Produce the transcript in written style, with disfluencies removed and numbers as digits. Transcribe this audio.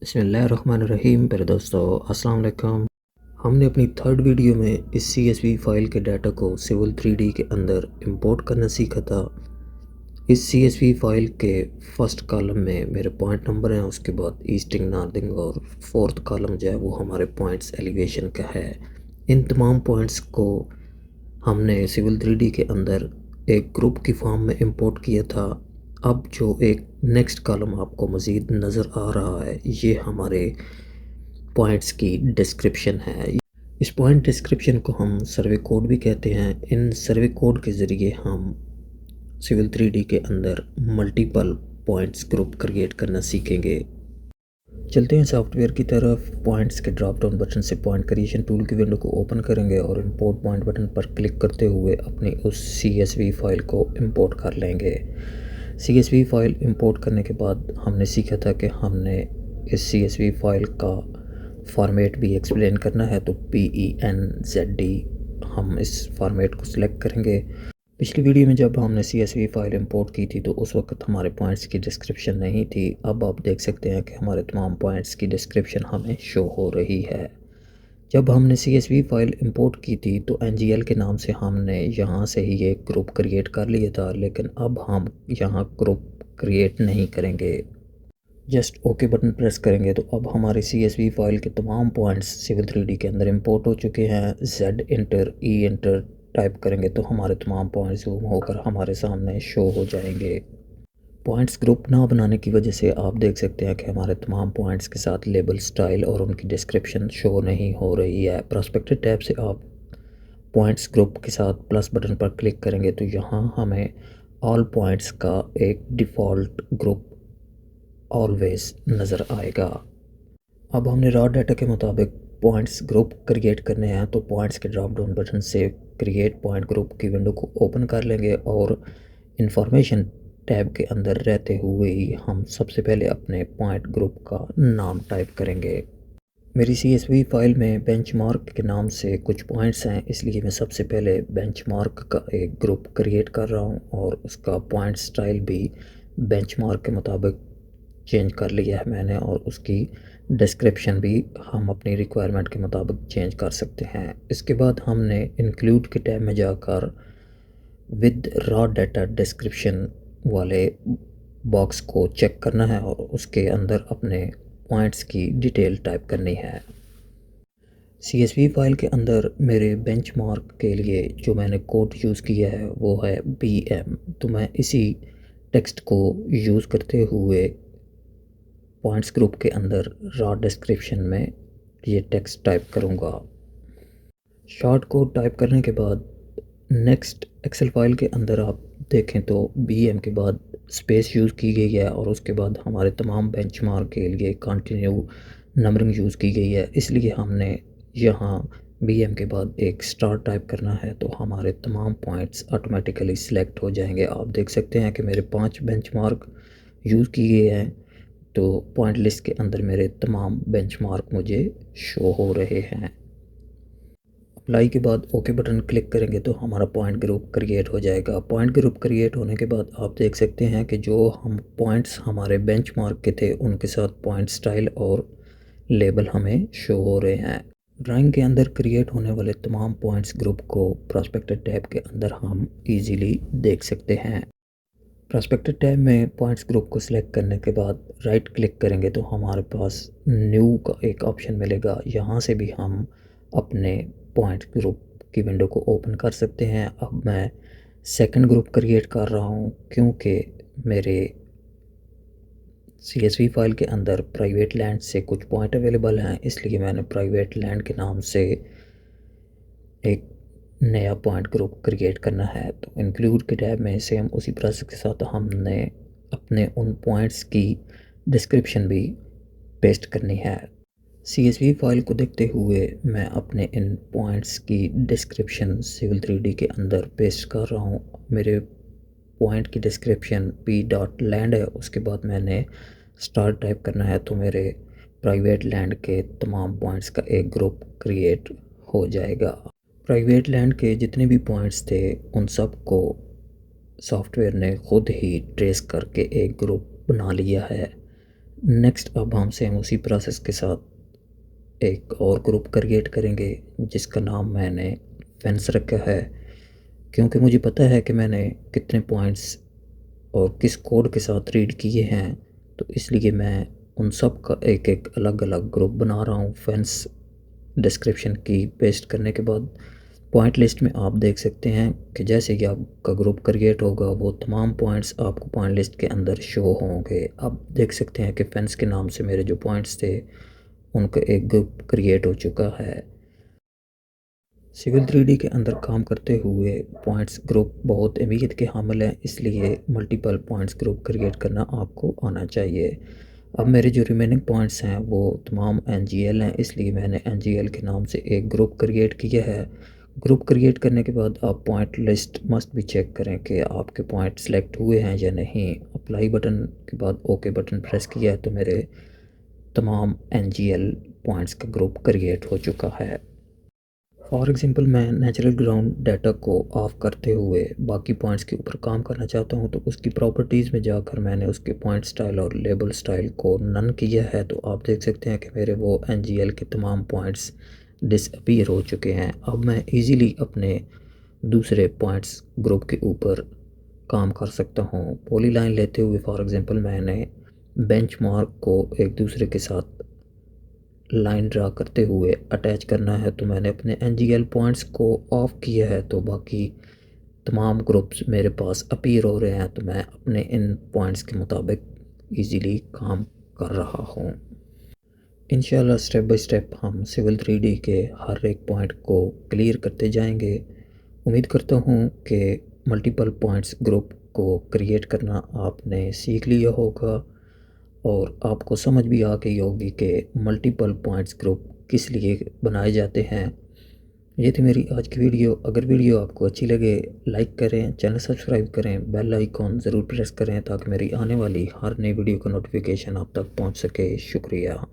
बिस्मिल्लाहिर्रहमानिर्रहीम। मेरे दोस्तों, अस्सलाम वालेकुम। हमने अपनी थर्ड वीडियो में इस CSV फाइल के डाटा को सिविल 3D के अंदर इंपोर्ट करना सीखा था। इस CSV फाइल के फर्स्ट कॉलम में मेरे पॉइंट नंबर हैं, उसके बाद ईस्टिंग, नॉर्दिंग और फोर्थ कॉलम जो है वो हमारे पॉइंट्स एलिवेशन का है। इन तमाम पॉइंट्स को हमने सिविल 3D के अंदर एक ग्रुप की फॉर्म में इंपोर्ट किया था। अब जो एक नेक्स्ट कॉलम आपको मज़ीद नज़र आ रहा है, ये हमारे पॉइंट्स की डिस्क्रिप्शन है। इस पॉइंट डिस्क्रिप्शन को हम सर्वे कोड भी कहते हैं। इन सर्वे कोड के ज़रिए हम सिविल 3D के अंदर मल्टीपल पॉइंट्स ग्रुप क्रिएट करना सीखेंगे। चलते हैं सॉफ्टवेयर की तरफ। पॉइंट्स के ड्रॉप डाउन बटन से पॉइंट क्रिएशन टूल की विंडो को ओपन करेंगे और इंपोर्ट पॉइंट बटन पर क्लिक करते हुए अपनी उस CSV फाइल को इंपोर्ट कर लेंगे। CSV फाइल इंपोर्ट करने के बाद हमने सीखा था कि हमने इस CSV फाइल का फॉर्मेट भी एक्सप्लेन करना है, तो PENZD हम इस फॉर्मेट को सिलेक्ट करेंगे। पिछली वीडियो में जब हमने CSV फाइल इंपोर्ट की थी तो उस वक्त हमारे पॉइंट्स की डिस्क्रिप्शन नहीं थी। अब आप देख सकते हैं कि हमारे तमाम पॉइंट्स की डिस्क्रिप्शन हमें शो हो रही है। जब हमने CSV फाइल इंपोर्ट की थी तो NGL के नाम से हमने यहाँ से ही एक ग्रुप क्रिएट कर लिया था, लेकिन अब हम यहाँ ग्रुप क्रिएट नहीं करेंगे, जस्ट ओके बटन प्रेस करेंगे तो अब हमारी CSV फाइल के तमाम पॉइंट्स सिविल 3D के अंदर इंपोर्ट हो चुके हैं। Z inter E inter type करेंगे तो हमारे तमाम पॉइंट्स जूम होकर हमारे सामने शो हो जाएंगे। पॉइंट्स ग्रुप ना बनाने की वजह से आप देख सकते हैं कि हमारे तमाम पॉइंट्स के साथ लेबल, स्टाइल और उनकी डिस्क्रिप्शन शो नहीं हो रही है। प्रोस्पेक्टिव टैब से आप पॉइंट्स ग्रुप के साथ प्लस बटन पर क्लिक करेंगे तो यहाँ हमें ऑल पॉइंट्स का एक डिफ़ॉल्ट ग्रुप ऑलवेज नज़र आएगा। अब हमने रॉ डाटा के मुताबिक पॉइंट्स ग्रुप क्रिएट करने हैं, तो पॉइंट्स के ड्रॉप डाउन बटन से क्रिएट पॉइंट ग्रुप की विंडो को ओपन कर लेंगे और इंफॉर्मेशन टैब के अंदर रहते हुए ही हम सबसे पहले अपने पॉइंट ग्रुप का नाम टाइप करेंगे। मेरी CSV फाइल में बेंचमार्क के नाम से कुछ पॉइंट्स हैं, इसलिए मैं सबसे पहले बेंचमार्क का एक ग्रुप क्रिएट कर रहा हूं और उसका पॉइंट स्टाइल भी बेंचमार्क के मुताबिक चेंज कर लिया है मैंने, और उसकी डिस्क्रिप्शन भी हम अपनी रिक्वायरमेंट के मुताबिक चेंज कर सकते हैं। इसके बाद हमने इंक्लूड के टैब में जाकर विद रॉ डाटा डिस्क्रिप्शन वाले बॉक्स को चेक करना है और उसके अंदर अपने पॉइंट्स की डिटेल टाइप करनी है। CSV फाइल के अंदर मेरे बेंचमार्क के लिए जो मैंने कोड यूज़ किया है वो है BM, तो मैं इसी टेक्स्ट को यूज़ करते हुए पॉइंट्स ग्रुप के अंदर रॉ डिस्क्रिप्शन में ये टेक्स्ट टाइप करूँगा। शॉर्ट कोड टाइप करने के बाद नेक्स्ट एक्सेल फाइल के अंदर आप देखें तो BM के बाद स्पेस यूज़ की गई है और उसके बाद हमारे तमाम बेंचमार्क के लिए कंटिन्यू नंबरिंग यूज़ की गई है, इसलिए हमने यहाँ BM के बाद एक स्टार टाइप करना है तो हमारे तमाम पॉइंट्स ऑटोमेटिकली सिलेक्ट हो जाएंगे। आप देख सकते हैं कि मेरे 5 बेंचमार्क यूज़ किए हैं, तो पॉइंट लिस्ट के अंदर मेरे तमाम बेंचमार्क मुझे शो हो रहे हैं। अप्लाई के बाद ओके बटन क्लिक करेंगे तो हमारा पॉइंट ग्रुप क्रिएट हो जाएगा। पॉइंट ग्रुप क्रिएट होने के बाद आप देख सकते हैं कि जो हम पॉइंट्स हमारे बेंचमार्क के थे उनके साथ पॉइंट स्टाइल और लेबल हमें शो हो रहे हैं। ड्राइंग के अंदर क्रिएट होने वाले तमाम पॉइंट्स ग्रुप को प्रोस्पेक्टिव टैब के अंदर हम इजीली देख सकते हैं। प्रोस्पेक्टिव टैब में पॉइंट्स ग्रुप को सिलेक्ट करने के बाद राइट क्लिक करेंगे तो हमारे पास न्यू का एक ऑप्शन मिलेगा। यहाँ से भी हम अपने पॉइंट ग्रुप की विंडो को ओपन कर सकते हैं। अब मैं सेकंड ग्रुप क्रिएट कर रहा हूँ क्योंकि मेरे CSV फाइल के अंदर प्राइवेट लैंड से कुछ पॉइंट अवेलेबल हैं, इसलिए मैंने प्राइवेट लैंड के नाम से एक नया पॉइंट ग्रुप क्रिएट करना है। तो इंक्लूड के टैब में सेम उसी प्रोसेस के साथ हमने अपने उन पॉइंट्स की डिस्क्रिप्शन भी पेस्ट करनी है। CSV फाइल को देखते हुए मैं अपने इन पॉइंट्स की डिस्क्रिप्शन सिविल 3D के अंदर पेस्ट कर रहा हूँ। मेरे पॉइंट की डिस्क्रिप्शन p.land है, उसके बाद मैंने स्टार टाइप करना है तो मेरे प्राइवेट लैंड के तमाम पॉइंट्स का एक ग्रुप क्रिएट हो जाएगा। प्राइवेट लैंड के जितने भी पॉइंट्स थे उन सब को सॉफ्टवेयर ने ख़ुद ही ट्रेस करके एक ग्रुप बना लिया है। नेक्स्ट अब हम सेम उसी प्रोसेस के साथ एक और ग्रुप क्रिएट करेंगे जिसका नाम मैंने फेंस रखा है, क्योंकि मुझे पता है कि मैंने कितने पॉइंट्स और किस कोड के साथ रीड किए हैं, तो इसलिए मैं उन सब का एक एक अलग अलग ग्रुप बना रहा हूँ। फेंस डिस्क्रिप्शन की पेस्ट करने के बाद पॉइंट लिस्ट में आप देख सकते हैं कि जैसे कि आपका ग्रुप क्रिएट होगा वो तमाम पॉइंट्स आपको पॉइंट लिस्ट के अंदर शो होंगे। आप देख सकते हैं कि फेंस के नाम से मेरे जो पॉइंट्स थे उनका एक ग्रुप क्रिएट हो चुका है। सिविल 3D के अंदर काम करते हुए पॉइंट्स ग्रुप बहुत अहमियत के हामिल हैं, इसलिए मल्टीपल पॉइंट्स ग्रुप क्रिएट करना आपको आना चाहिए। अब मेरे जो रिमेनिंग पॉइंट्स हैं वो तमाम NGL हैं, इसलिए मैंने NGL के नाम से एक ग्रुप क्रिएट किया है। ग्रुप क्रिएट करने के बाद आप पॉइंट लिस्ट मस्ट भी चेक करें कि आपके पॉइंट सेलेक्ट हुए हैं या नहीं। अप्लाई बटन के बाद ओके बटन प्रेस किया है तो मेरे तमाम NGL पॉइंट्स का ग्रुप क्रिएट हो चुका है। फॉर एग्ज़ाम्पल मैं नेचुरल ग्राउंड डाटा को ऑफ़ करते हुए बाकी पॉइंट्स के ऊपर काम करना चाहता हूं, तो उसकी प्रॉपर्टीज़ में जाकर मैंने उसके पॉइंट स्टाइल और लेबल स्टाइल को नन किया है। तो आप देख सकते हैं कि मेरे वो NGL के तमाम पॉइंट्स डिसअपीयर हो चुके हैं। अब मैं इजीली अपने दूसरे पॉइंट्स ग्रुप के ऊपर काम कर सकता हूं। पॉलीलाइन लेते हुए फॉर एग्ज़ाम्पल मैंने बेंचमार्क को एक दूसरे के साथ लाइन ड्रा करते हुए अटैच करना है, तो मैंने अपने NGL पॉइंट्स को ऑफ़ किया है, तो बाकी तमाम ग्रुप्स मेरे पास अपीयर हो रहे हैं। तो मैं अपने इन पॉइंट्स के मुताबिक इजीली काम कर रहा हूँ। इंशाल्लाह स्टेप बाय स्टेप हम सिविल 3D के हर एक पॉइंट को क्लियर करते जाएंगे। उम्मीद करता हूँ कि मल्टीपल पॉइंट्स ग्रुप को क्रिएट करना आपने सीख लिया होगा और आपको समझ भी आ गई होगी कि मल्टीपल पॉइंट्स ग्रुप किस लिए बनाए जाते हैं। ये थी मेरी आज की वीडियो। अगर वीडियो आपको अच्छी लगे लाइक करें, चैनल सब्सक्राइब करें, बेल आइकॉन ज़रूर प्रेस करें ताकि मेरी आने वाली हर नई वीडियो का नोटिफिकेशन आप तक पहुंच सके। शुक्रिया।